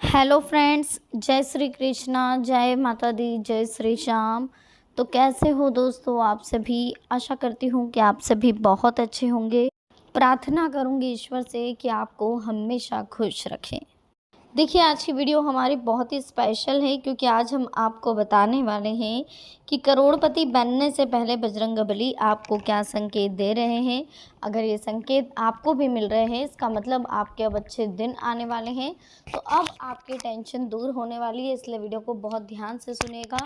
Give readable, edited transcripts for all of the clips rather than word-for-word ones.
Hello friends, जय श्री कृष्णा, जय माता दी, जय श्री श्याम। तो कैसे हो दोस्तों आप सभी। आशा करती हूँ कि आप सभी बहुत अच्छे होंगे। प्रार्थना करूँगी ईश्वर से कि आपको हमेशा खुश रखें। देखिए, आज की वीडियो हमारी बहुत ही स्पेशल है क्योंकि आज हम आपको बताने वाले हैं कि करोड़पति बनने से पहले बजरंगबली आपको क्या संकेत दे रहे हैं। अगर ये संकेत आपको भी मिल रहे हैं, इसका मतलब आपके अब अच्छे दिन आने वाले हैं। तो अब आपकी टेंशन दूर होने वाली है, इसलिए वीडियो को बहुत ध्यान से सुनिएगा।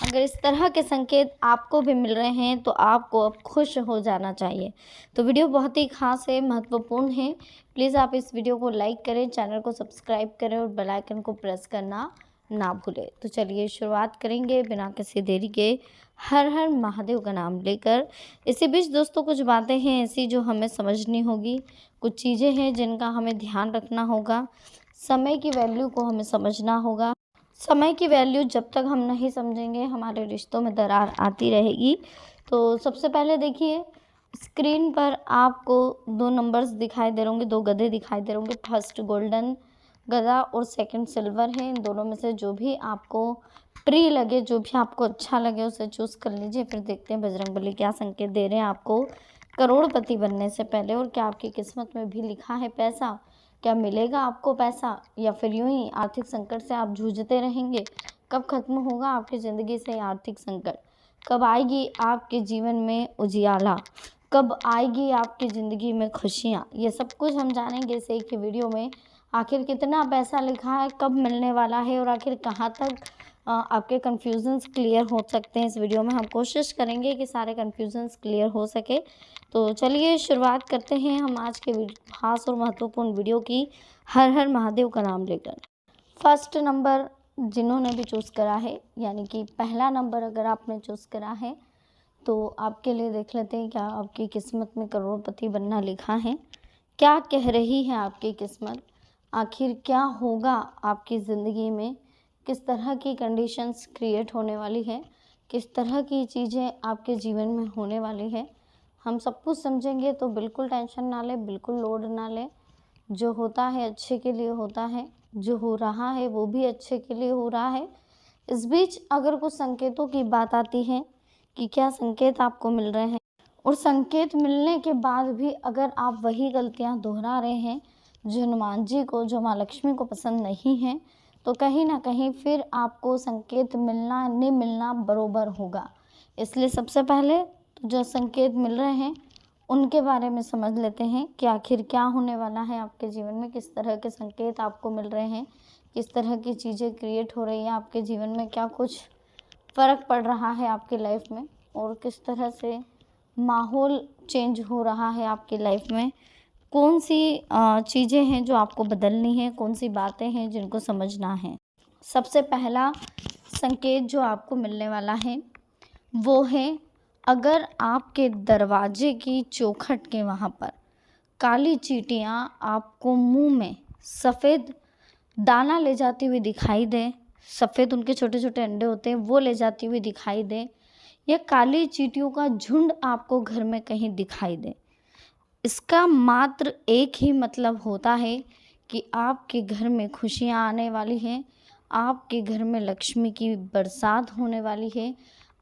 अगर इस तरह के संकेत आपको भी मिल रहे हैं तो आपको अब खुश हो जाना चाहिए। तो वीडियो बहुत ही खास है, महत्वपूर्ण है। प्लीज़ आप इस वीडियो को लाइक करें, चैनल को सब्सक्राइब करें और बेल आइकन को प्रेस करना ना भूलें। तो चलिए शुरुआत करेंगे बिना किसी देरी के हर हर महादेव का नाम लेकर। इसी बीच दोस्तों कुछ बातें हैं ऐसी जो हमें समझनी होगी, कुछ चीज़ें हैं जिनका हमें ध्यान रखना होगा। समय की वैल्यू को हमें समझना होगा। समय की वैल्यू जब तक हम नहीं समझेंगे हमारे रिश्तों में दरार आती रहेगी। तो सबसे पहले देखिए, स्क्रीन पर आपको दो नंबर्स दिखाई दे होंगे, दो गधे दिखाई दे होंगे। फर्स्ट गोल्डन गधा और सेकंड सिल्वर है। इन दोनों में से जो भी आपको प्रिय लगे, जो भी आपको अच्छा लगे उसे चूज़ कर लीजिए। फिर देखते हैं बजरंगबली क्या संकेत दे रहे हैं आपको करोड़पति बनने से पहले। और क्या आपकी किस्मत में भी लिखा है पैसा? क्या मिलेगा आपको पैसा, या फिर यूं ही आर्थिक संकट से आप जूझते रहेंगे? कब खत्म होगा आपकी ज़िंदगी से आर्थिक संकट? कब आएगी आपके जीवन में उजियाला? कब आएगी आपकी ज़िंदगी में खुशियाँ? ये सब कुछ हम जानेंगे इस एक ही वीडियो में। आखिर कितना पैसा लिखा है, कब मिलने वाला है और आखिर कहाँ तक आपके कन्फ्यूज़न्स क्लियर हो सकते हैं। इस वीडियो में हम कोशिश करेंगे कि सारे कन्फ्यूज़न्स क्लियर हो सके। तो चलिए शुरुआत करते हैं हम आज के खास और महत्वपूर्ण वीडियो की, हर हर महादेव का नाम लेकर। फर्स्ट नंबर जिन्होंने भी चूज़ करा है, यानी कि पहला नंबर अगर आपने चूज़ करा है तो आपके लिए देख लेते हैं क्या आपकी किस्मत में करोड़पति बनना लिखा है। क्या कह रही है आपकी किस्मत? आखिर क्या होगा आपकी ज़िंदगी में? किस तरह की कंडीशंस क्रिएट होने वाली है? किस तरह की चीज़ें आपके जीवन में होने वाली है? हम सब कुछ समझेंगे, तो बिल्कुल टेंशन ना लें, बिल्कुल लोड ना लें। जो होता है अच्छे के लिए होता है, जो हो रहा है वो भी अच्छे के लिए हो रहा है। इस बीच अगर कुछ संकेतों की बात आती है कि क्या संकेत आपको मिल रहे हैं, और संकेत मिलने के बाद भी अगर आप वही गलतियां दोहरा रहे हैं जो हनुमान जी को, जो माँ लक्ष्मी को पसंद नहीं हैं, तो कहीं ना कहीं फिर आपको संकेत मिलना नहीं मिलना बरोबर होगा। इसलिए सबसे पहले तो जो संकेत मिल रहे हैं उनके बारे में समझ लेते हैं कि आखिर क्या होने वाला है आपके जीवन में, किस तरह के संकेत आपको मिल रहे हैं, किस तरह की चीज़ें क्रिएट हो रही हैं आपके जीवन में, क्या कुछ फ़र्क पड़ रहा है आपकी लाइफ में, और किस तरह से माहौल चेंज हो रहा है आपकी लाइफ में। कौन सी चीज़ें हैं जो आपको बदलनी है, कौन सी बातें हैं जिनको समझना है। सबसे पहला संकेत जो आपको मिलने वाला है वो है, अगर आपके दरवाजे की चौखट के वहाँ पर काली चींटियाँ आपको मुंह में सफ़ेद दाना ले जाती हुई दिखाई दे, सफ़ेद उनके छोटे छोटे अंडे होते हैं वो ले जाती हुई दिखाई दे, या काली चींटियों का झुंड आपको घर में कहीं दिखाई दे, इसका मात्र एक ही मतलब होता है कि आपके घर में खुशियाँ आने वाली हैं, आपके घर में लक्ष्मी की बरसात होने वाली है,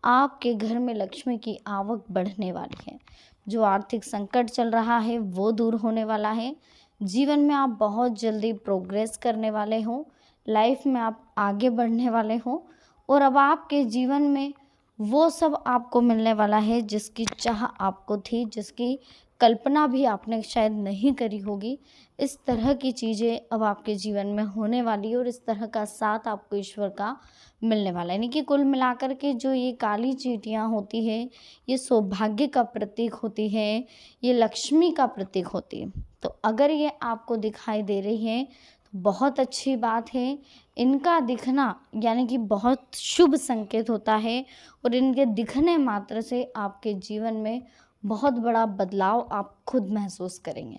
आपके घर में लक्ष्मी की आवक बढ़ने वाली है। जो आर्थिक संकट चल रहा है वो दूर होने वाला है। जीवन में आप बहुत जल्दी प्रोग्रेस करने वाले हो, लाइफ में आप आगे बढ़ने वाले हो, और अब आपके जीवन में वो सब आपको मिलने वाला है जिसकी चाह आपको थी, जिसकी कल्पना भी आपने शायद नहीं करी होगी। इस तरह की चीज़ें अब आपके जीवन में होने वाली है और इस तरह का साथ आपको ईश्वर का मिलने वाला है। यानी कि कुल मिलाकर के जो ये काली चींटियाँ होती है, ये सौभाग्य का प्रतीक होती है, ये लक्ष्मी का प्रतीक होती है। तो अगर ये आपको दिखाई दे रही है तो बहुत अच्छी बात है। इनका दिखना यानी कि बहुत शुभ संकेत होता है, और इनके दिखने मात्र से आपके जीवन में बहुत बड़ा बदलाव आप खुद महसूस करेंगे।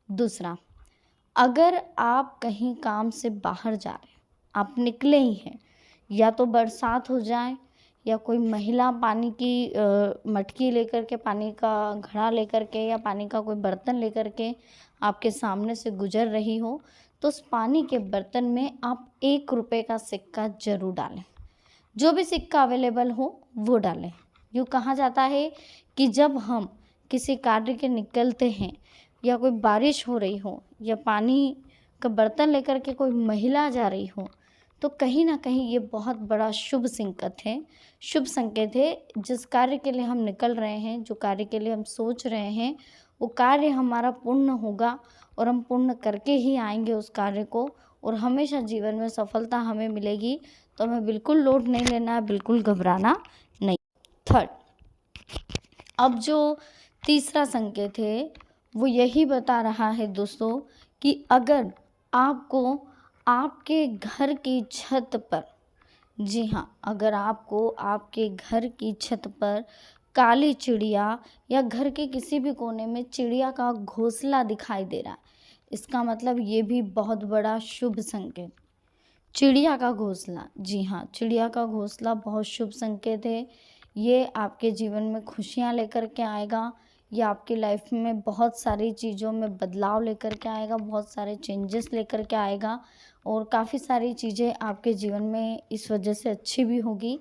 दूसरा, अगर आप कहीं काम से बाहर जा रहे हैं, आप निकले ही हैं, या तो बरसात हो जाए, या कोई महिला पानी की मटकी लेकर के, पानी का घड़ा लेकर के, या पानी का कोई बर्तन लेकर के आपके सामने से गुजर रही हो, तो उस पानी के बर्तन में आप 1 रुपए का सिक्का ज़रूर डालें। जो भी सिक्का अवेलेबल हो वो डालें। यूँ कहा जाता है कि जब हम किसी कार्य के निकलते हैं या कोई बारिश हो रही हो या पानी का बर्तन लेकर के कोई महिला जा रही हो, तो कहीं न कहीं ये बहुत बड़ा शुभ संकेत है। जिस कार्य के लिए हम निकल रहे हैं, जो कार्य के लिए हम सोच रहे हैं, वो कार्य हमारा पूर्ण होगा और हम पूर्ण करके ही आएँगे उस कार्य को, और हमेशा जीवन में सफलता हमें मिलेगी। तो हमें बिल्कुल लोड नहीं लेना है, बिल्कुल घबराना नहीं। थर्ड, अब जो तीसरा संकेत है वो यही बता रहा है दोस्तों कि अगर आपको आपके घर की छत पर, जी हाँ, अगर आपको आपके घर की छत पर काली चिड़िया या घर के किसी भी कोने में चिड़िया का घोंसला दिखाई दे रहा है, इसका मतलब ये भी बहुत बड़ा शुभ संकेत। चिड़िया का घोंसला, जी हाँ, चिड़िया का घोंसला बहुत शुभ संकेत है। ये आपके जीवन में खुशियाँ लेकर के आएगा, ये आपकी लाइफ में बहुत सारी चीज़ों में बदलाव लेकर के आएगा, बहुत सारे चेंजेस लेकर के आएगा, और काफ़ी सारी चीज़ें आपके जीवन में इस वजह से अच्छी भी होगी।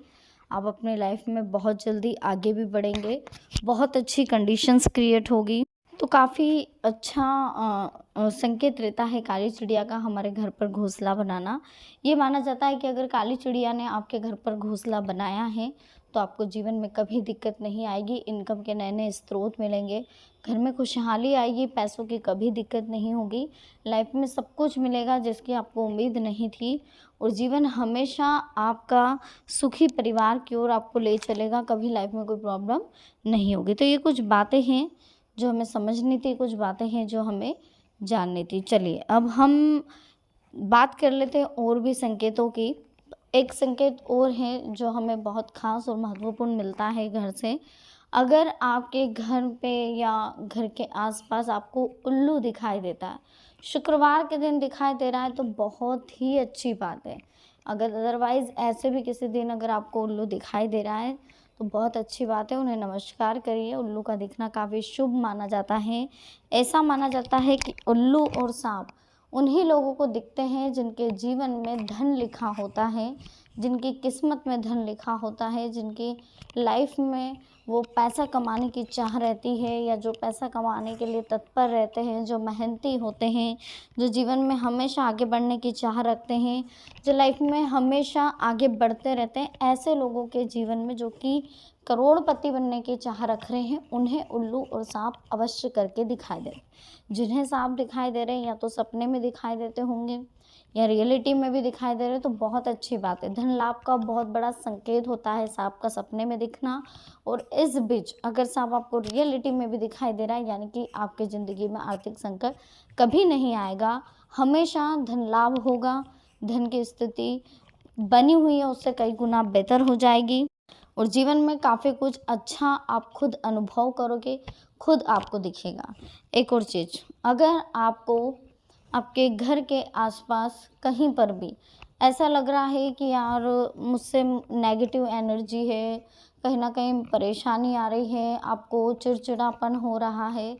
आप अपने लाइफ में बहुत जल्दी आगे भी बढ़ेंगे, बहुत अच्छी कंडीशंस क्रिएट होगी। तो काफ़ी अच्छा संकेत रहता है काली चिड़िया का हमारे घर पर घोंसला बनाना। ये माना जाता है कि अगर काली चिड़िया ने आपके घर पर घोंसला बनाया है, तो आपको जीवन में कभी दिक्कत नहीं आएगी, इनकम के नए-नए स्रोत मिलेंगे, घर में खुशहाली आएगी, पैसों की कभी दिक्कत नहीं होगी, लाइफ में सब कुछ मिलेगा जिसकी आपको उम्मीद नहीं थी, और जीवन हमेशा आपका सुखी परिवार की ओर आपको ले चलेगा, कभी लाइफ में कोई प्रॉब्लम नहीं होगी। तो ये कुछ बातें हैं जो हमें समझनी थी, कुछ बातें हैं जो हमें जाननी थी। चलिए अब हम बात कर लेते हैं और भी संकेतों की। एक संकेत और है जो हमें बहुत ख़ास और महत्वपूर्ण मिलता है घर से। अगर आपके घर पे या घर के आसपास आपको उल्लू दिखाई देता है, शुक्रवार के दिन दिखाई दे रहा है, तो बहुत ही अच्छी बात है। अगर अदरवाइज़ ऐसे भी किसी दिन अगर आपको उल्लू दिखाई दे रहा है, तो बहुत अच्छी बात है, उन्हें नमस्कार करिए। उल्लू का दिखना काफ़ी शुभ माना जाता है। ऐसा माना जाता है कि उल्लू और साँप उन्हीं लोगों को दिखते हैं जिनके जीवन में धन लिखा होता है, जिनकी किस्मत में धन लिखा होता है, जिनकी लाइफ में वो पैसा कमाने की चाह रहती है, या जो पैसा कमाने के लिए तत्पर रहते हैं, जो मेहनती होते हैं, जो जीवन में हमेशा आगे बढ़ने की चाह रखते हैं, जो लाइफ में हमेशा आगे बढ़ते रहते हैं, ऐसे लोगों के जीवन में जो कि करोड़पति बनने की चाह रख रहे हैं, उन्हें उल्लू और सांप अवश्य करके दिखाई दे। जिन्हें सांप दिखाई दे रहे हैं, या तो सपने में दिखाई देते होंगे या रियलिटी में भी दिखाई दे रहे हैं, तो बहुत अच्छी बात है। धन लाभ का बहुत बड़ा संकेत होता है सांप का सपने में दिखना, और इस बीच अगर सांप आपको रियलिटी में भी दिखाई दे रहा है, यानी कि आपकी ज़िंदगी में आर्थिक संकट कभी नहीं आएगा, हमेशा धन लाभ होगा, धन की स्थिति बनी हुई है उससे कई गुना बेहतर हो जाएगी, और जीवन में काफ़ी कुछ अच्छा आप खुद अनुभव करोगे, खुद आपको दिखेगा। एक और चीज़, अगर आपको आपके घर के आसपास कहीं पर भी ऐसा लग रहा है कि यार मुझसे नेगेटिव एनर्जी है, कहीं न कहीं परेशानी आ रही है, आपको चिड़चिड़ापन हो रहा है,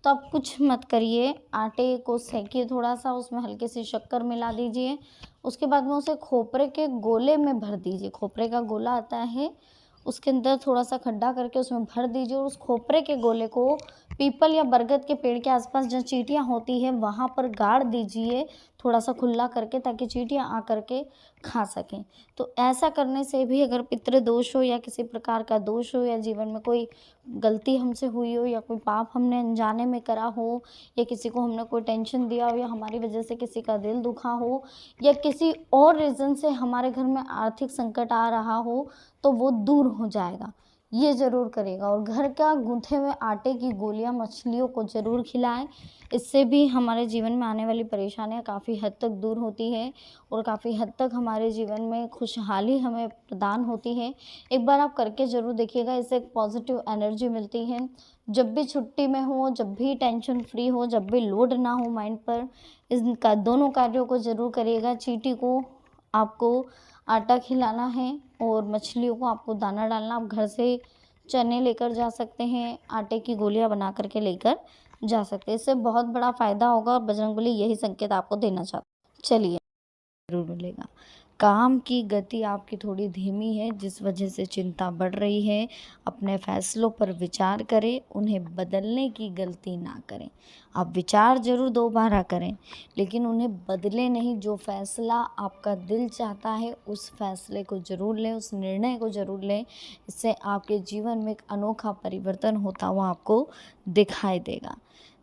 तो आप कुछ मत करिए, आटे को सेंकिए थोड़ा-सा, उसमें हल्की सी शक्कर मिला दीजिए, उसके बाद में उसे खोपरे के गोले में भर दीजिए। खोपरे का गोला आता है, उसके अंदर थोड़ा-सा खड्डा करके उसमें भर दीजिए, और उस खोपरे के गोले को पीपल या बरगद के पेड़ के आसपास जहाँ चींटियाँ होती हैं वहाँ पर गाड़ दीजिए, थोड़ा-सा खुला करके, ताकि चींटियाँ आ कर के खा सकें। तो ऐसा करने से भी अगर पितृदोष हो या किसी प्रकार का दोष हो, या जीवन में कोई गलती हमसे हुई हो, या कोई पाप हमने अनजाने में करा हो, या किसी को हमने कोई टेंशन दिया हो, या हमारी वजह से किसी का दिल दुखा हो, या किसी और रीज़न से हमारे घर में आर्थिक संकट आ रहा हो, तो वो दूर हो जाएगा। ये ज़रूर करेगा, और घर का गूँथे हुए आटे की गोलियाँ मछलियों को ज़रूर खिलाएँ। इससे भी हमारे जीवन में आने वाली परेशानियाँ काफ़ी हद तक दूर होती है, और काफ़ी हद तक हमारे जीवन में खुशहाली हमें प्रदान होती है। एक बार आप करके ज़रूर देखिएगा, इससे एक पॉज़िटिव एनर्जी मिलती है। जब भी छुट्टी में हो, जब भी टेंशन फ्री हो, जब भी लोड ना हो माइंड पर, इनका दोनों कार्यों को ज़रूर करिएगा। चींटी को आपको आटा खिलाना है, और मछलियों को आपको दाना डालना। आप घर से चने लेकर जा सकते हैं, आटे की गोलियाँ बना कर के लेकर जा सकते हैं। इससे बहुत बड़ा फ़ायदा होगा और बजरंगबली यही संकेत आपको देना चाहते हैं। चलिए, ज़रूर मिलेगा। काम की गति आपकी थोड़ी धीमी है, जिस वजह से चिंता बढ़ रही है। अपने फैसलों पर विचार करें, उन्हें बदलने की गलती ना करें। आप विचार ज़रूर दोबारा करें, लेकिन उन्हें बदलें नहीं। जो फ़ैसला आपका दिल चाहता है, उस फ़ैसले को ज़रूर लें, उस निर्णय को ज़रूर लें। इससे आपके जीवन में एक अनोखा परिवर्तन होता हुआ आपको दिखाई देगा।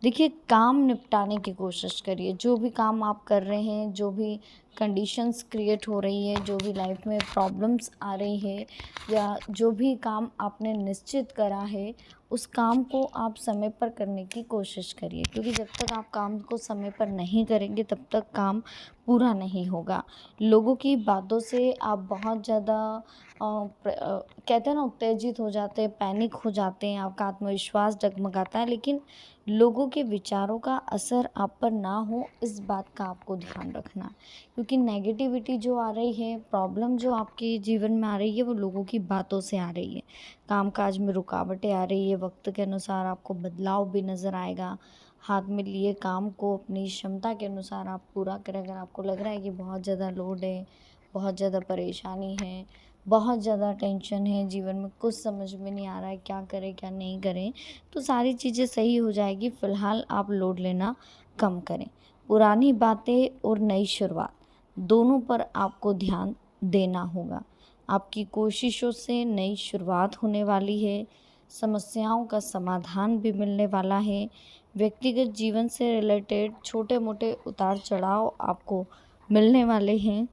देखिए, काम निपटाने की कोशिश करिए। जो भी काम आप कर रहे हैं, जो भी कंडीशंस क्रिएट हो रही है, जो भी लाइफ में प्रॉब्लम्स आ रही है, या जो भी काम आपने निश्चित करा है, उस काम को आप समय पर करने की कोशिश करिए। क्योंकि जब तक आप काम को समय पर नहीं करेंगे, तब तक काम पूरा नहीं होगा। लोगों की बातों से आप बहुत ज़्यादा कहते हैं ना, उत्तेजित हो जाते हैं, पैनिक हो जाते हैं, आपका आत्मविश्वास डगमगाता है। लेकिन लोगों के विचारों का असर आप पर ना हो, इस बात का आपको ध्यान रखना है। क्योंकि नेगेटिविटी जो आ रही है, प्रॉब्लम जो आपके जीवन में आ रही है, वो लोगों की बातों से आ रही है। कामकाज में रुकावटें आ रही है, वक्त के अनुसार आपको बदलाव भी नज़र आएगा। हाथ में लिए काम को अपनी क्षमता के अनुसार आप पूरा करें। अगर आपको लग रहा है कि बहुत ज़्यादा लोड है, बहुत ज़्यादा परेशानी है, बहुत ज़्यादा टेंशन है, जीवन में कुछ समझ में नहीं आ रहा है, क्या करें क्या नहीं करें, तो सारी चीज़ें सही हो जाएगी। फ़िलहाल आप लोड लेना कम करें। पुरानी बातें और नई शुरुआत दोनों पर आपको ध्यान देना होगा। आपकी कोशिशों से नई शुरुआत होने वाली है, समस्याओं का समाधान भी मिलने वाला है। व्यक्तिगत जीवन से रिलेटेड छोटे मोटे उतार चढ़ाव आपको मिलने वाले हैं।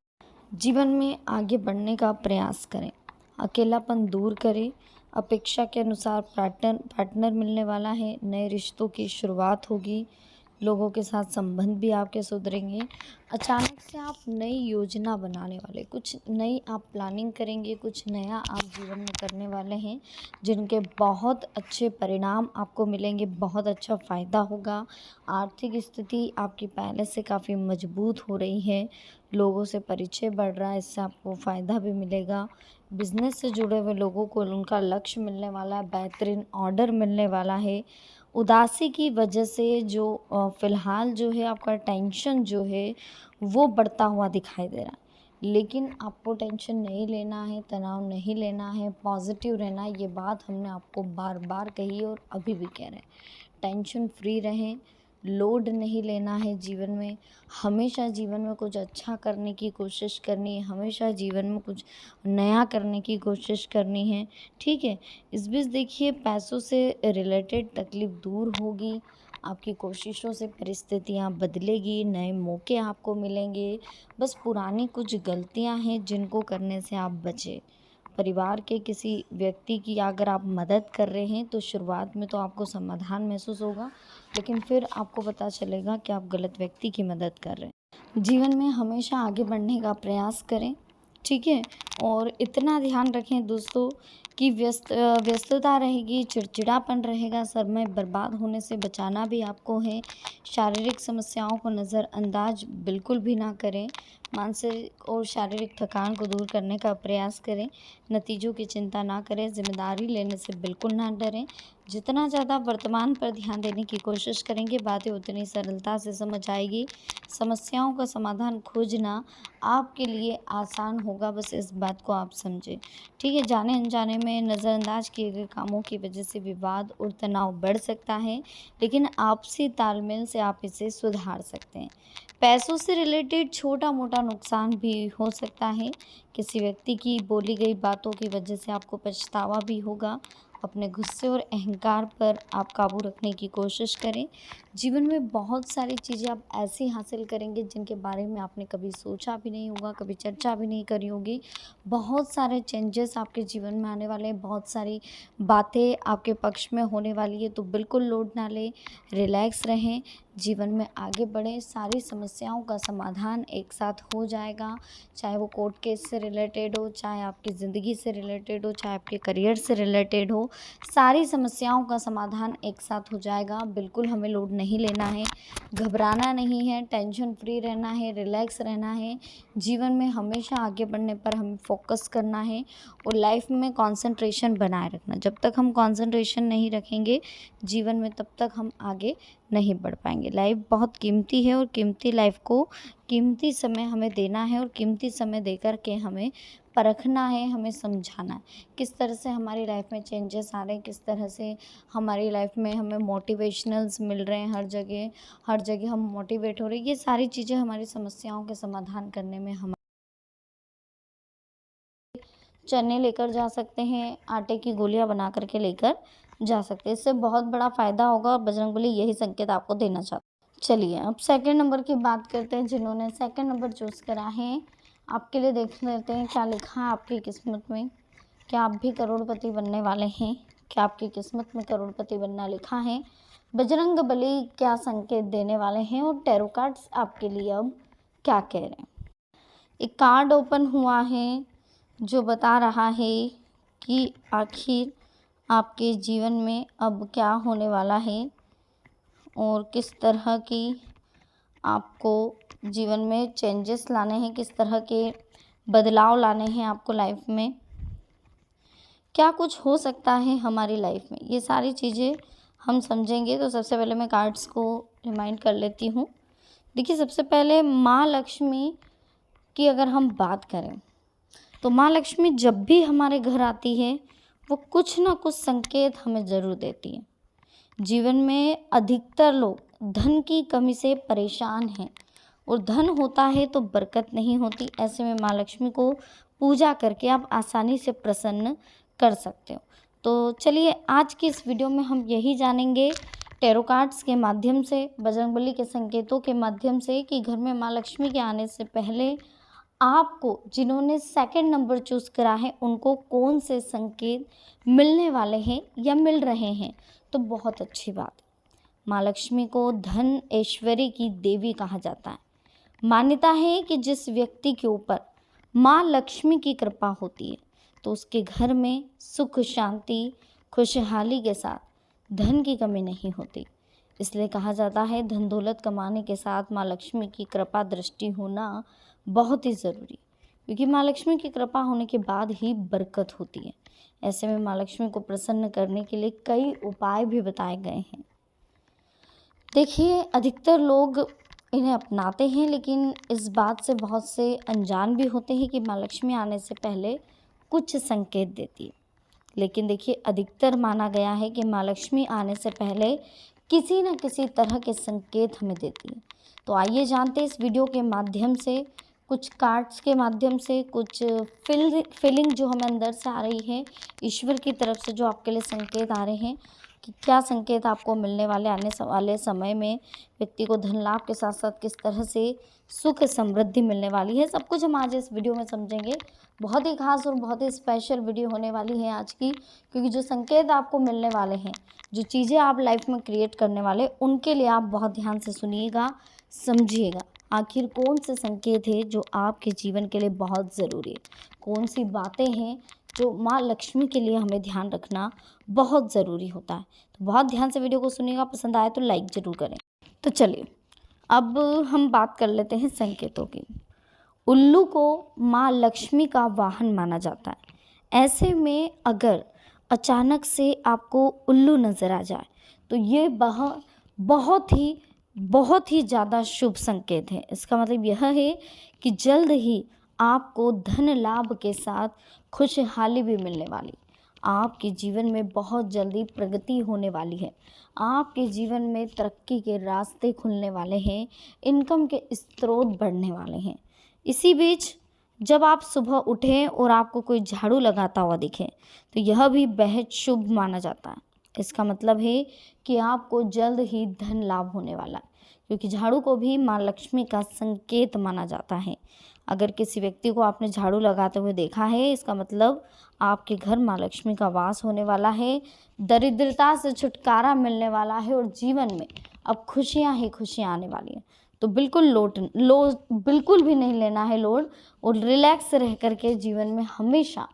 जीवन में आगे बढ़ने का प्रयास करें, अकेलापन दूर करें। अपेक्षा के अनुसार पार्टनर मिलने वाला है, नए रिश्तों की शुरुआत होगी, लोगों के साथ संबंध भी आपके सुधरेंगे। अचानक से आप नई योजना बनाने वाले, कुछ नई आप प्लानिंग करेंगे, कुछ नया आप जीवन में करने वाले हैं, जिनके बहुत अच्छे परिणाम आपको मिलेंगे, बहुत अच्छा फ़ायदा होगा। आर्थिक स्थिति आपकी पहले से काफ़ी मजबूत हो रही है, लोगों से परिचय बढ़ रहा है, इससे आपको फ़ायदा भी मिलेगा। बिज़नेस से जुड़े हुए लोगों को उनका लक्ष्य मिलने वाला है, बेहतरीन ऑर्डर मिलने वाला है। उदासी की वजह से जो फ़िलहाल जो है आपका टेंशन जो है, वो बढ़ता हुआ दिखाई दे रहा है। लेकिन आपको टेंशन नहीं लेना है, तनाव नहीं लेना है, पॉज़िटिव रहना है। ये बात हमने आपको बार-बार कही है और अभी भी कह रहे हैं। टेंशन फ्री रहें, लोड नहीं लेना है जीवन में। हमेशा जीवन में कुछ अच्छा करने की कोशिश करनी है, हमेशा जीवन में कुछ नया करने की कोशिश करनी है, ठीक है? इस बीच देखिए, पैसों से रिलेटेड तकलीफ़ दूर होगी, आपकी कोशिशों से परिस्थितियाँ बदलेगी, नए मौके आपको मिलेंगे। बस पुरानी कुछ गलतियाँ हैं, जिनको करने से आप बचें। परिवार के किसी व्यक्ति की अगर आप मदद कर रहे हैं, तो शुरुआत में तो आपको समाधान महसूस होगा, लेकिन फिर आपको पता चलेगा कि आप गलत व्यक्ति की मदद कर रहे हैं। जीवन में हमेशा आगे बढ़ने का प्रयास करें, ठीक है? और इतना ध्यान रखें दोस्तों कि व्यस्तता रहेगी, चिड़चिड़ापन रहेगा, समय बर्बाद होने से बचाना भी आपको है। शारीरिक समस्याओं को नज़रअंदाज बिल्कुल भी ना करें। मानसिक और शारीरिक थकान को दूर करने का प्रयास करें। नतीजों की चिंता ना करें, ज़िम्मेदारी लेने से बिल्कुल ना डरें। जितना ज़्यादा वर्तमान पर ध्यान देने की कोशिश करेंगे, बातें उतनी सरलता से समझ आएगी। समस्याओं का समाधान खोजना आपके लिए आसान होगा, बस इस बात को आप समझें, ठीक है? जाने अनजाने में नज़रअंदाज किए गए कामों की वजह से विवाद और तनाव बढ़ सकता है, लेकिन आपसी तालमेल से आप इसे सुधार सकते हैं। पैसों से रिलेटेड छोटा-मोटा नुकसान भी हो सकता है। किसी व्यक्ति की बोली गई बातों की वजह से आपको पछतावा भी होगा। अपने गुस्से और अहंकार पर आप काबू रखने की कोशिश करें। जीवन में बहुत सारी चीज़ें आप ऐसी हासिल करेंगे, जिनके बारे में आपने कभी सोचा भी नहीं होगा, कभी चर्चा भी नहीं करी होगी। बहुत सारे चेंजेस आपके जीवन में आने वाले हैं, बहुत सारी बातें आपके पक्ष में होने वाली है, तो बिल्कुल लोड ना लें, रिलैक्स रहें, जीवन में आगे बढ़ें। सारी समस्याओं का समाधान एक साथ हो जाएगा, चाहे वो कोर्ट केस से रिलेटेड हो, चाहे आपकी ज़िंदगी से रिलेटेड हो, चाहे आपके करियर से रिलेटेड हो। सारी समस्याओं का समाधान एक साथ हो जाएगा, बिल्कुल हमें लोड नहीं नहीं लेना है, घबराना नहीं है, टेंशन फ्री रहना है, रिलैक्स रहना है। जीवन में हमेशा आगे बढ़ने पर हमें फोकस करना है और लाइफ में कंसंट्रेशन बनाए रखना। जब तक हम कंसंट्रेशन नहीं रखेंगे जीवन में, तब तक हम आगे नहीं बढ़ पाएंगे। लाइफ बहुत कीमती है और कीमती लाइफ को कीमती समय हमें देना है और कीमती समय देकर के हमें परखना है, हमें समझाना है किस तरह से हमारी लाइफ में चेंजेस आ रहे हैं, किस तरह से हमारी लाइफ में हमें मोटिवेशनल्स मिल रहे हैं। हर जगह हम मोटिवेट हो रहे हैं। ये सारी चीज़ें हमारी समस्याओं के समाधान करने में हम चने लेकर जा सकते हैं, आटे की गोलियां बना करके लेकर जा सकते हैं। इससे बहुत बड़ा फ़ायदा होगा और बजरंगबली यही संकेत आपको देना चाहते हैं। चलिए अब सेकंड नंबर की बात करते हैं। जिन्होंने सेकंड नंबर चूज़ करा है, आपके लिए देख लेते हैं क्या लिखा है आपकी किस्मत में। क्या आप भी करोड़पति बनने वाले हैं? क्या आपकी किस्मत में करोड़पति बनना लिखा है? बजरंगबली क्या संकेत देने वाले हैं और टैरो कार्ड्स आपके लिए अब क्या कह रहे हैं? एक कार्ड ओपन हुआ है जो बता रहा है कि आखिर आपके जीवन में अब क्या होने वाला है और किस तरह की आपको जीवन में चेंजेस लाने हैं, किस तरह के बदलाव लाने हैं आपको लाइफ में, क्या कुछ हो सकता है हमारी लाइफ में, ये सारी चीज़ें हम समझेंगे। तो सबसे पहले मैं कार्ड्स को रिमाइंड कर लेती हूँ। देखिए, सबसे पहले माँ लक्ष्मी की अगर हम बात करें तो माँ लक्ष्मी जब भी हमारे घर आती है वो कुछ ना कुछ संकेत हमें ज़रूर देती है। जीवन में अधिकतर लोग धन की कमी से परेशान हैं और धन होता है तो बरकत नहीं होती। ऐसे में माँ लक्ष्मी को पूजा करके आप आसानी से प्रसन्न कर सकते हो। तो चलिए आज की इस वीडियो में हम यही जानेंगे टैरो कार्ड्स के माध्यम से, बजरंगबली के संकेतों के माध्यम से, कि घर में माँ लक्ष्मी के आने से पहले आपको, जिन्होंने सेकंड नंबर चूज़ करा है, उनको कौन से संकेत मिलने वाले हैं या मिल रहे हैं। तो बहुत अच्छी बात है। माँ लक्ष्मी को धन ऐश्वर्य की देवी कहा जाता है। मान्यता है कि जिस व्यक्ति के ऊपर माँ लक्ष्मी की कृपा होती है तो उसके घर में सुख, शांति, खुशहाली के साथ धन की कमी नहीं होती। इसलिए कहा जाता है धन दौलत कमाने के साथ माँ लक्ष्मी की कृपा दृष्टि होना बहुत ही ज़रूरी, क्योंकि माँ लक्ष्मी की कृपा होने के बाद ही बरकत होती है। ऐसे में माँ लक्ष्मी को प्रसन्न करने के लिए कई उपाय भी बताए गए हैं। देखिए, अधिकतर लोग इन्हें अपनाते हैं, लेकिन इस बात से बहुत से अनजान भी होते हैं कि माँ लक्ष्मी आने से पहले कुछ संकेत देती है। लेकिन देखिए, अधिकतर माना गया है कि माँ लक्ष्मी आने से पहले किसी न किसी तरह के संकेत हमें देती है। तो आइए जानते हैं इस वीडियो के माध्यम से, कुछ कार्ड्स के माध्यम से, कुछ फीलिंग जो हमें अंदर से आ रही है, ईश्वर की तरफ से जो आपके लिए संकेत आ रहे हैं, कि क्या संकेत आपको मिलने वाले आने वाले समय में व्यक्ति को धन लाभ के साथ साथ किस तरह से सुख समृद्धि मिलने वाली है। सब कुछ हम आज इस वीडियो में समझेंगे। बहुत ही खास और बहुत ही स्पेशल वीडियो होने वाली है आज की, क्योंकि जो संकेत आपको मिलने वाले हैं, जो चीज़ें आप लाइफ में क्रिएट करने वाले, उनके लिए आप बहुत ध्यान से सुनिएगा, समझिएगा। आखिर कौन से संकेत है जो आपके जीवन के लिए बहुत ज़रूरी है, कौन सी बातें हैं जो माँ लक्ष्मी के लिए हमें ध्यान रखना बहुत ज़रूरी होता है। तो बहुत ध्यान से वीडियो को सुनिएगा, पसंद आए तो लाइक ज़रूर करें। तो चलिए अब हम बात कर लेते हैं संकेतों की। उल्लू को माँ लक्ष्मी का वाहन माना जाता है। ऐसे में अगर अचानक से आपको उल्लू नज़र आ जाए तो ये बहुत ही ज़्यादा शुभ संकेत है। इसका मतलब यह है कि जल्द ही आपको धन लाभ के साथ खुशहाली भी मिलने वाली, आपके जीवन में बहुत जल्दी प्रगति होने वाली है, आपके जीवन में तरक्की के रास्ते खुलने वाले हैं, इनकम के स्रोत बढ़ने वाले हैं। इसी बीच जब आप सुबह उठें और आपको कोई झाड़ू लगाता हुआ दिखे तो यह भी बेहद शुभ माना जाता है। इसका मतलब है कि आपको जल्द ही धन लाभ होने वाला है, क्योंकि झाड़ू को भी माँ लक्ष्मी का संकेत माना जाता है। अगर किसी व्यक्ति को आपने झाड़ू लगाते हुए देखा है, इसका मतलब आपके घर माँ लक्ष्मी का वास होने वाला है, दरिद्रता से छुटकारा मिलने वाला है और जीवन में अब खुशियाँ ही खुशियाँ आने वाली हैं। तो बिल्कुल भी नहीं लेना है लोड, और रिलैक्स रह करके जीवन में हमेशा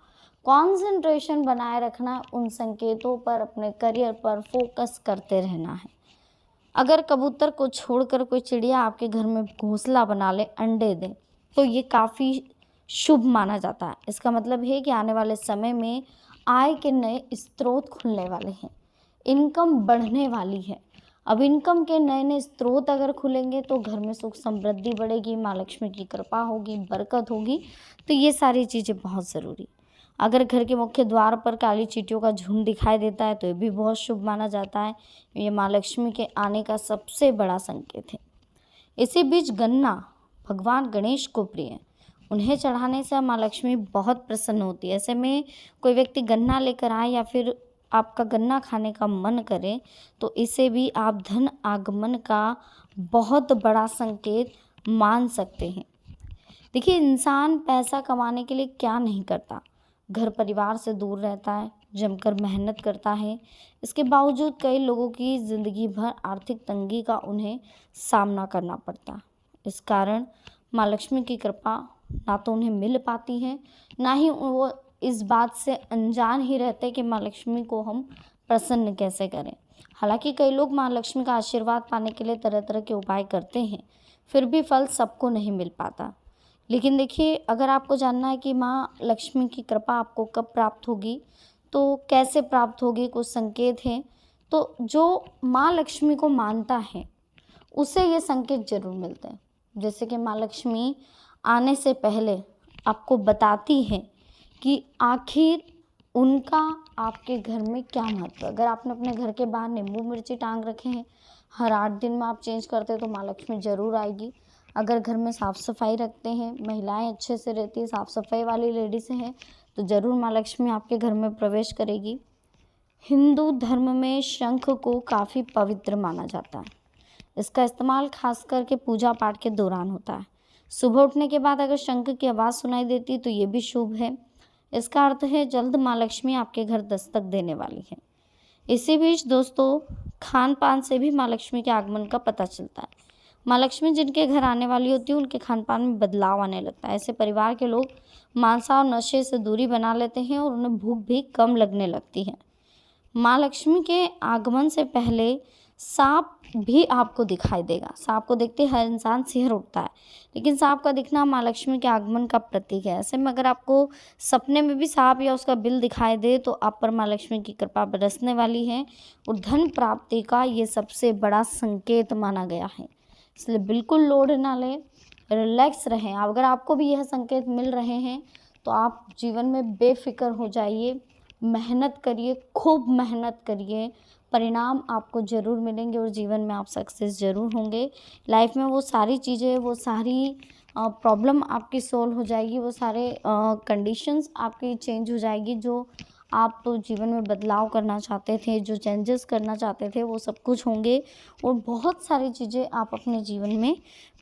कंसंट्रेशन बनाए रखना, उन संकेतों पर, अपने करियर पर फोकस करते रहना है। अगर कबूतर को छोड़कर कोई चिड़िया आपके घर में घोंसला बना ले, अंडे दें, तो ये काफ़ी शुभ माना जाता है। इसका मतलब है कि आने वाले समय में आय के नए स्रोत खुलने वाले हैं, इनकम बढ़ने वाली है। अब इनकम के नए नए स्रोत अगर खुलेंगे तो घर में सुख समृद्धि बढ़ेगी, माँ लक्ष्मी की कृपा होगी, बरकत होगी। तो ये सारी चीज़ें बहुत ज़रूरी। अगर घर के मुख्य द्वार पर काली चींटियों का झुंड दिखाई देता है तो ये भी बहुत शुभ माना जाता है। ये माँ लक्ष्मी के आने का सबसे बड़ा संकेत है। इसी बीच गन्ना भगवान गणेश को प्रिय है, उन्हें चढ़ाने से माँ लक्ष्मी बहुत प्रसन्न होती है। ऐसे में कोई व्यक्ति गन्ना लेकर आए या फिर आपका गन्ना खाने का मन करे तो इसे भी आप धन आगमन का बहुत बड़ा संकेत मान सकते हैं। देखिए, इंसान पैसा कमाने के लिए क्या नहीं करता, घर परिवार से दूर रहता है, जमकर मेहनत करता है। इसके बावजूद कई लोगों की ज़िंदगी भर आर्थिक तंगी का उन्हें सामना करना पड़ता। इस कारण माँ लक्ष्मी की कृपा ना तो उन्हें मिल पाती है, ना ही वो इस बात से अनजान ही रहते कि माँ लक्ष्मी को हम प्रसन्न कैसे करें। हालांकि कई लोग माँ लक्ष्मी का आशीर्वाद पाने के लिए तरह तरह के उपाय करते हैं, फिर भी फल सबको नहीं मिल पाता। लेकिन देखिए, अगर आपको जानना है कि माँ लक्ष्मी की कृपा आपको कब प्राप्त होगी, तो कैसे प्राप्त होगी, कुछ संकेत हैं। तो जो माँ लक्ष्मी को मानता है उसे ये संकेत ज़रूर मिलते हैं। जैसे कि माँ लक्ष्मी आने से पहले आपको बताती है कि आखिर उनका आपके घर में क्या महत्व है। अगर आपने अपने घर के बाहर नींबू मिर्ची टांग रखे हैं, हर 8 दिन में आप चेंज करते हैं तो माँ लक्ष्मी ज़रूर आएगी। अगर घर में साफ़ सफाई रखते हैं, महिलाएं अच्छे से रहती है, साफ़ सफाई वाली लेडीज़ हैं, तो ज़रूर माँ लक्ष्मी आपके घर में प्रवेश करेगी। हिंदू धर्म में शंख को काफ़ी पवित्र माना जाता है। इसका इस्तेमाल खास करके पूजा पाठ के दौरान होता है। सुबह उठने के बाद अगर शंख की आवाज़ सुनाई देती है तो ये भी शुभ है। इसका अर्थ है जल्द माँ लक्ष्मी आपके घर दस्तक देने वाली है। इसी बीच दोस्तों, खान पान से भी माँ लक्ष्मी के आगमन का पता चलता है। माँ लक्ष्मी जिनके घर आने वाली होती है उनके खान पान में बदलाव आने लगता है। ऐसे परिवार के लोग मांसा और नशे से दूरी बना लेते हैं और उन्हें भूख भी कम लगने लगती है। माँ लक्ष्मी के आगमन से पहले सांप भी आपको दिखाई देगा। सांप को देखते हर इंसान सिहर उठता है, लेकिन सांप का दिखना माँ लक्ष्मी के आगमन का प्रतीक है। ऐसे में अगर आपको सपने में भी सांप या उसका बिल दिखाई दे तो आप पर माँ लक्ष्मी की कृपा बरसने वाली है और धन प्राप्ति का ये सबसे बड़ा संकेत माना गया है। इसलिए बिल्कुल लोड ना लें, रिलैक्स रहें। अगर आपको भी यह संकेत मिल रहे हैं तो आप जीवन में बेफिक्र हो जाइए, मेहनत करिए, खूब मेहनत करिए, परिणाम आपको ज़रूर मिलेंगे और जीवन में आप सक्सेस ज़रूर होंगे। लाइफ में वो सारी चीज़ें, वो सारी प्रॉब्लम आपकी सॉल्व हो जाएगी, वो सारे कंडीशंस आपकी चेंज हो जाएगी। जो आप जीवन में बदलाव करना चाहते थे, जो चेंजेस करना चाहते थे, वो सब कुछ होंगे और बहुत सारी चीज़ें आप अपने जीवन में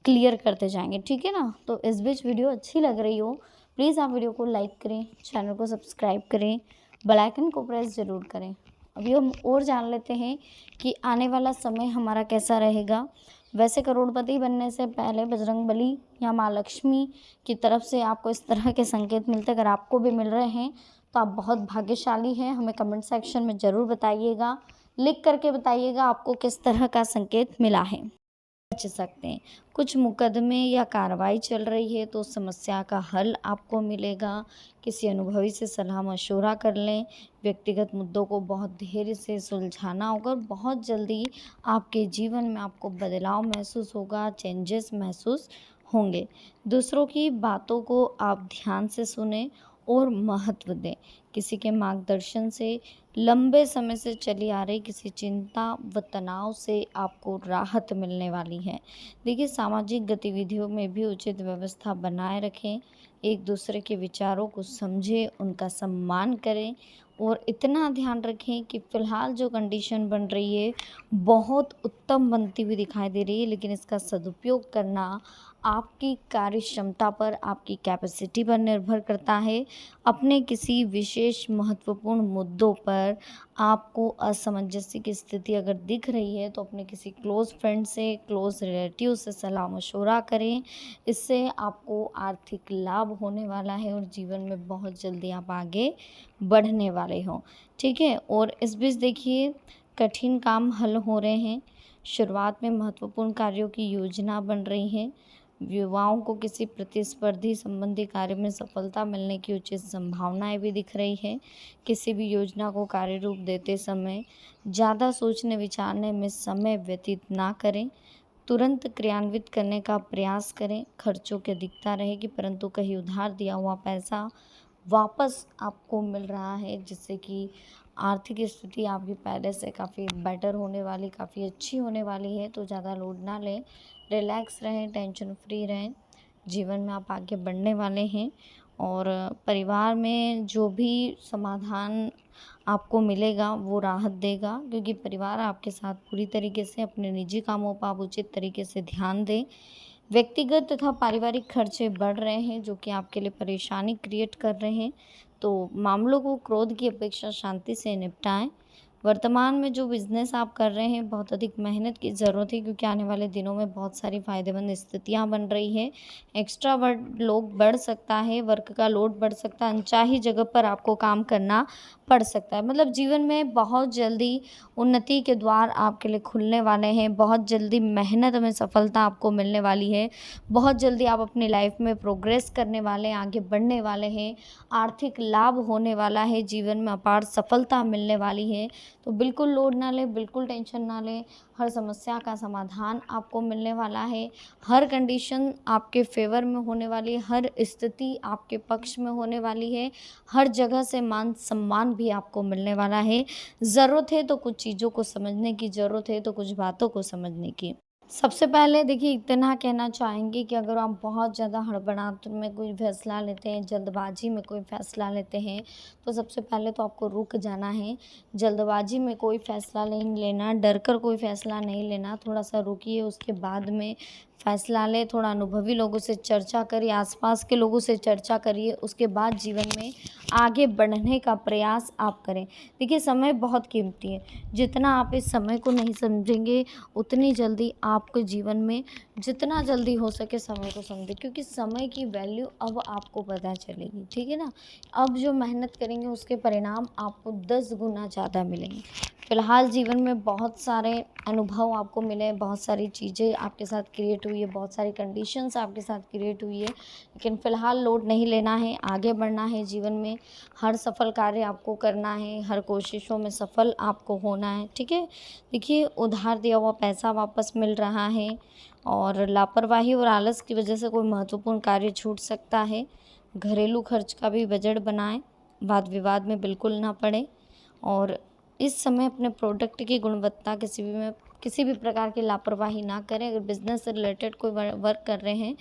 क्लियर करते जाएंगे। ठीक है ना। तो इस बीच वीडियो अच्छी लग रही हो, प्लीज़ आप वीडियो को लाइक करें, चैनल को सब्सक्राइब करें, बेल आइकन को प्रेस ज़रूर करें। अभी हम और जान लेते हैं कि आने वाला समय हमारा कैसा रहेगा। वैसे करोड़पति बनने से पहले बजरंगबली या माँ लक्ष्मी की तरफ से आपको इस तरह के संकेत मिलते, अगर आपको भी मिल रहे हैं तो आप बहुत भाग्यशाली हैं। हमें कमेंट सेक्शन में ज़रूर बताइएगा, लिख करके बताइएगा आपको किस तरह का संकेत मिला है। बच सकते हैं। कुछ मुकदमे या कार्रवाई चल रही है तो समस्या का हल आपको मिलेगा। किसी अनुभवी से सलाह मशवरा कर लें। व्यक्तिगत मुद्दों को बहुत धैर्य से सुलझाना होगा और बहुत जल्दी आपके जीवन में आपको बदलाव महसूस होगा, चेंजेस महसूस होंगे। दूसरों की बातों को आप ध्यान से सुनें और महत्व दें। किसी के मार्गदर्शन से लंबे समय से चली आ रही किसी चिंता व तनाव से आपको राहत मिलने वाली है। देखिए, सामाजिक गतिविधियों में भी उचित व्यवस्था बनाए रखें, एक दूसरे के विचारों को समझें, उनका सम्मान करें और इतना ध्यान रखें कि फ़िलहाल जो कंडीशन बन रही है बहुत उत्तम बनती हुई दिखाई दे रही है, लेकिन इसका सदुपयोग करना आपकी कार्य क्षमता पर, आपकी कैपेसिटी पर निर्भर करता है। अपने किसी विशेष महत्वपूर्ण मुद्दों पर आपको असमंजस्य की स्थिति अगर दिख रही है तो अपने किसी क्लोज़ फ्रेंड से, क्लोज़ रिलेटिव से सलाह मशवरा करें। इससे आपको आर्थिक लाभ होने वाला है और जीवन में बहुत जल्दी आप आगे बढ़ने वाले हो। ठीक है। और इस बीच देखिए, कठिन काम हल हो रहे हैं, शुरुआत में महत्वपूर्ण कार्यों की योजना बन रही है। युवाओं को किसी प्रतिस्पर्धी संबंधी कार्य में सफलता मिलने की उचित संभावनाएं भी दिख रही है। किसी भी योजना को कार्य रूप देते समय ज़्यादा सोचने विचारने में समय व्यतीत ना करें। तुरंत क्रियान्वित करने का प्रयास करें। खर्चों की अधिकता रहेगी, परंतु कहीं उधार दिया हुआ पैसा वापस आपको मिल रहा है, जिससे कि आर्थिक स्थिति आपकी पहले से काफ़ी बेटर होने वाली, काफ़ी अच्छी होने वाली है। तो ज़्यादा लोड ना लें, रिलैक्स रहें, टेंशन फ्री रहें। जीवन में आप आगे बढ़ने वाले हैं और परिवार में जो भी समाधान आपको मिलेगा वो राहत देगा, क्योंकि परिवार आपके साथ पूरी तरीके से अपने निजी कामों पर आप उचित तरीके से ध्यान दें। व्यक्तिगत तथा पारिवारिक खर्चे बढ़ रहे हैं, जो कि आपके लिए परेशानी क्रिएट कर रहे हैं। तो मामलों को क्रोध की अपेक्षा शांति से निपटाएं। वर्तमान में जो बिज़नेस आप कर रहे हैं, बहुत अधिक मेहनत की ज़रूरत है, क्योंकि आने वाले दिनों में बहुत सारी फ़ायदेमंद स्थितियां बन रही हैं। एक्स्ट्रा वर्क लोड बढ़ सकता है, वर्क का लोड बढ़ सकता है, अनचाही जगह पर आपको काम करना पड़ सकता है। मतलब जीवन में बहुत जल्दी उन्नति के द्वार आपके लिए खुलने वाले हैं। बहुत जल्दी मेहनत में सफलता आपको मिलने वाली है। बहुत जल्दी आप अपनी लाइफ में प्रोग्रेस करने वाले हैं, आगे बढ़ने वाले हैं। आर्थिक लाभ होने वाला है, जीवन में अपार सफलता मिलने वाली है। तो बिल्कुल लोड ना लें, बिल्कुल टेंशन ना लें। हर समस्या का समाधान आपको मिलने वाला है। हर कंडीशन आपके फेवर में होने वाली है, हर स्थिति आपके पक्ष में होने वाली है। हर जगह से मान सम्मान भी आपको मिलने वाला है। ज़रूरत है तो कुछ चीज़ों को समझने की, ज़रूरत है तो कुछ बातों को समझने की। सबसे पहले देखिए, इतना कहना चाहेंगे कि अगर आप बहुत ज़्यादा हड़बड़ाहट में कोई फैसला लेते हैं, जल्दबाजी में कोई फैसला लेते हैं, तो सबसे पहले तो आपको रुक जाना है। जल्दबाजी में कोई फैसला नहीं लेना, डर कर कोई फैसला नहीं लेना। थोड़ा सा रुकिए, उसके बाद में फैसला लें। थोड़ा अनुभवी लोगों से चर्चा करिए, आसपास के लोगों से चर्चा करिए, उसके बाद जीवन में आगे बढ़ने का प्रयास आप करें। देखिए, समय बहुत कीमती है। जितना आप इस समय को नहीं समझेंगे, उतनी जल्दी आपके जीवन में जितना जल्दी हो सके समय को समझें, क्योंकि समय की वैल्यू अब आपको पता चलेगी। ठीक है ना? अब जो मेहनत करेंगे उसके परिणाम आपको 10 गुना ज़्यादा मिलेंगे। फ़िलहाल जीवन में बहुत सारे अनुभव आपको मिले, बहुत सारी चीज़ें आपके साथ क्रिएट हुई है, बहुत सारी कंडीशंस आपके साथ क्रिएट हुई है, लेकिन फ़िलहाल लोड नहीं लेना है, आगे बढ़ना है जीवन में। हर सफल कार्य आपको करना है, हर कोशिशों में सफल आपको होना है। ठीक है? देखिए, उधार दिया हुआ पैसा वापस मिल रहा है और लापरवाही और आलस की वजह से कोई महत्वपूर्ण कार्य छूट सकता है। घरेलू खर्च का भी बजट बनाएं, वाद विवाद में बिल्कुल ना पड़े और इस समय अपने प्रोडक्ट की गुणवत्ता किसी भी प्रकार की लापरवाही ना करें। अगर बिज़नेस से रिलेटेड कोई वर्क कर रहे हैं,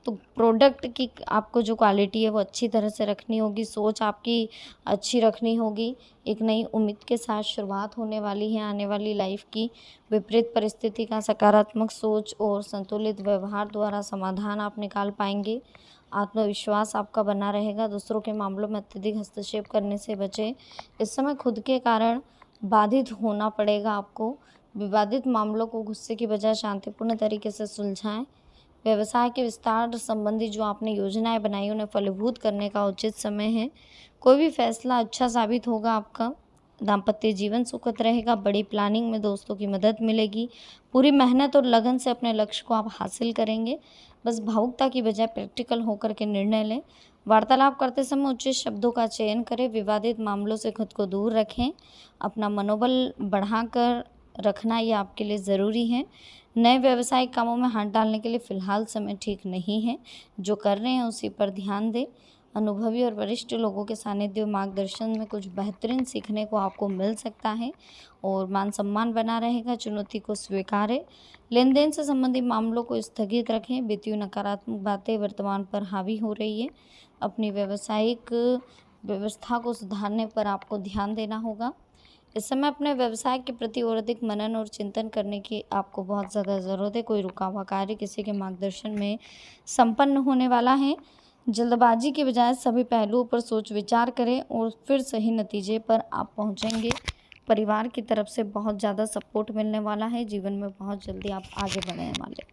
तो प्रोडक्ट की आपको जो क्वालिटी है वो अच्छी तरह से रखनी होगी, सोच आपकी अच्छी रखनी होगी। एक नई उम्मीद के साथ शुरुआत होने वाली है आने वाली लाइफ की। विपरीत परिस्थिति का सकारात्मक सोच और संतुलित व्यवहार द्वारा समाधान आप निकाल पाएंगे। आत्मविश्वास आपका बना रहेगा। दूसरों के मामलों में अत्यधिक हस्तक्षेप करने से बचें। इस समय खुद के कारण बाधित होना पड़ेगा आपको। विवादित मामलों को गुस्से की बजाय शांतिपूर्ण तरीके से सुलझाएं। व्यवसाय के विस्तार संबंधी जो आपने योजनाएं बनाई उन्हें फलीभूत करने का उचित समय है। कोई भी फैसला अच्छा साबित होगा आपका। दाम्पत्य जीवन सुखद रहेगा। बड़ी प्लानिंग में दोस्तों की मदद मिलेगी। पूरी मेहनत और लगन से अपने लक्ष्य को आप हासिल करेंगे। बस भावुकता की बजाय प्रैक्टिकल होकर के निर्णय लें। वार्तालाप करते समय उचित शब्दों का चयन करें। विवादित मामलों से खुद को दूर रखें। अपना मनोबल बढ़ाकर रखना ये आपके लिए ज़रूरी है। नए व्यावसायिक कामों में हाथ डालने के लिए फ़िलहाल समय ठीक नहीं है। जो कर रहे हैं उसी पर ध्यान दें। अनुभवी और वरिष्ठ लोगों के सानिध्य और मार्गदर्शन में कुछ बेहतरीन सीखने को आपको मिल सकता है और मान सम्मान बना रहेगा। चुनौती को स्वीकारें। लेन देन से संबंधित मामलों को स्थगित रखें। वित्तीय नकारात्मक बातें वर्तमान पर हावी हो रही है। अपनी व्यावसायिक व्यवस्था को सुधारने पर आपको ध्यान देना होगा। इस समय अपने व्यवसाय के प्रति और अधिक मनन और चिंतन करने की आपको बहुत ज़्यादा ज़रूरत है। कोई रुका हुआ कार्य किसी के मार्गदर्शन में संपन्न होने वाला है। जल्दबाजी के बजाय सभी पहलुओं पर सोच विचार करें और फिर सही नतीजे पर आप पहुंचेंगे। परिवार की तरफ से बहुत ज़्यादा सपोर्ट मिलने वाला है। जीवन में बहुत जल्दी आप आगे बढ़ने वाले।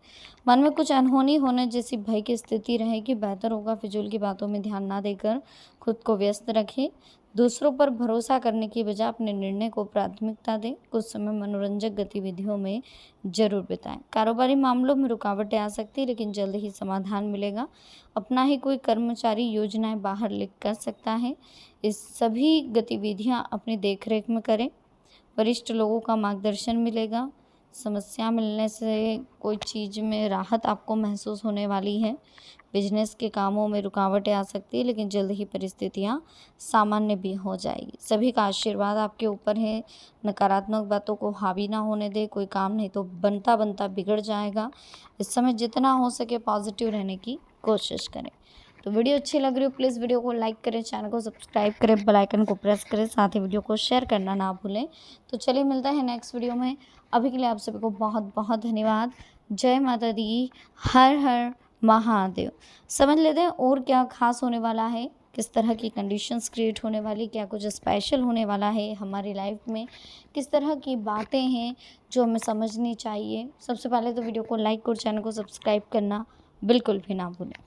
मन में कुछ अनहोनी होने जैसी भय की स्थिति रहेगी। बेहतर होगा फिजूल की बातों में ध्यान ना देकर खुद को व्यस्त रखें। दूसरों पर भरोसा करने की बजाय अपने निर्णय को प्राथमिकता दें। कुछ समय मनोरंजक गतिविधियों में ज़रूर बिताएं। कारोबारी मामलों में रुकावटें आ सकती हैं, लेकिन जल्द ही समाधान मिलेगा। अपना ही कोई कर्मचारी योजनाएं बाहर लिख कर सकता है। इस सभी गतिविधियां अपनी देखरेख में करें। वरिष्ठ लोगों का मार्गदर्शन मिलेगा। समस्या मिलने से कोई चीज़ में राहत आपको महसूस होने वाली है। बिजनेस के कामों में रुकावटें आ सकती है, लेकिन जल्द ही परिस्थितियां सामान्य भी हो जाएगी। सभी का आशीर्वाद आपके ऊपर है। नकारात्मक बातों को हावी ना होने दें। कोई काम नहीं तो बनता बनता बिगड़ जाएगा। इस समय जितना हो सके पॉजिटिव रहने की कोशिश करें। तो वीडियो अच्छी लग रही हो प्लीज़ वीडियो को लाइक करें, चैनल को सब्सक्राइब करें, बेल आइकन को प्रेस करें, साथ ही वीडियो को शेयर करना ना भूलें। तो चलिए मिलता है नेक्स्ट वीडियो में। अभी के लिए आप सभी को बहुत बहुत धन्यवाद। जय माता दी। हर हर महादेव। समझ लेते हैं और क्या खास होने वाला है, किस तरह की कंडीशंस क्रिएट होने वाली, क्या कुछ स्पेशल होने वाला है हमारी लाइफ में, किस तरह की बातें हैं जो हमें समझनी चाहिए। सबसे पहले तो वीडियो को लाइक और चैनल को सब्सक्राइब करना बिल्कुल भी ना भूलें।